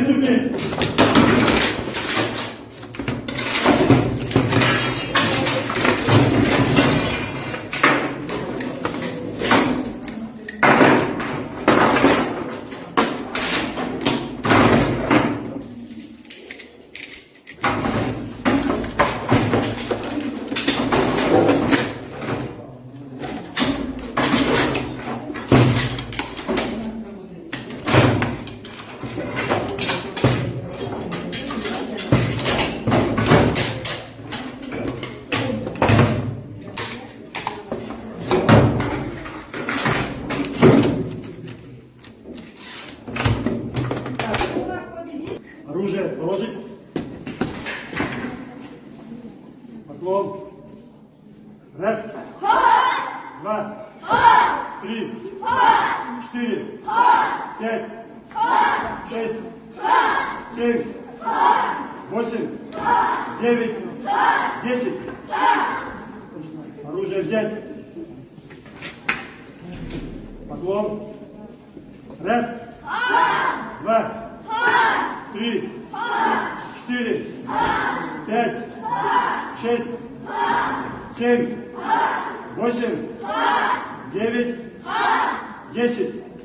ступень. Оружие положить. Поклон. Раз. Два. Три. Четыре. Пять. Шесть. Семь. Восемь. Девять. 10. Оружие взять. Поклон. Раз. Два. Три, 4, 5, 6, 7, 8, 9, 10.